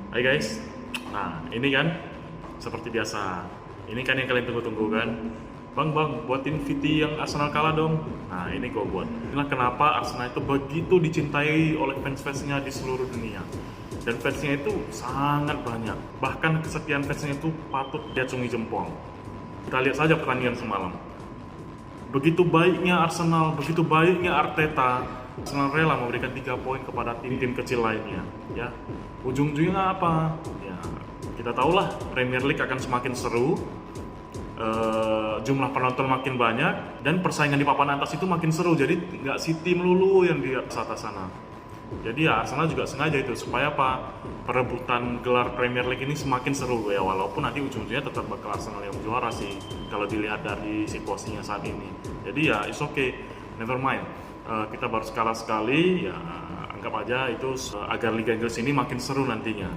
Hai guys, nah ini kan seperti biasa. Ini kan yang kalian tunggu-tunggu kan. Bang, buatin VT yang Arsenal kalah dong. Nah ini gue buat. Inilah kenapa Arsenal itu begitu dicintai oleh fans-fansnya di seluruh dunia. Dan fansnya itu sangat banyak. Bahkan kesetiaan fansnya itu patut diacungi jempol. Kita lihat saja pertandingan semalam. Begitu baiknya Arsenal, begitu baiknya Arteta, Arsenal rela memberikan 3 poin kepada tim-tim kecil lainnya. Ya, ujung-ujungnya apa? Ya, kita tahulah Premier League akan semakin seru, jumlah penonton makin banyak, dan persaingan di papan atas itu makin seru. Jadi nggak si tim melulu yang di atas sana. Jadi ya Arsenal juga sengaja itu supaya apa, perebutan gelar Premier League ini semakin seru ya, walaupun nanti ujung-ujungnya tetap bakal Arsenal yang juara sih kalau dilihat dari situasinya saat ini. Jadi ya it's okay, never mind. Kita baru kalah sekali ya, anggap aja itu agar Liga Inggris ini makin seru nantinya.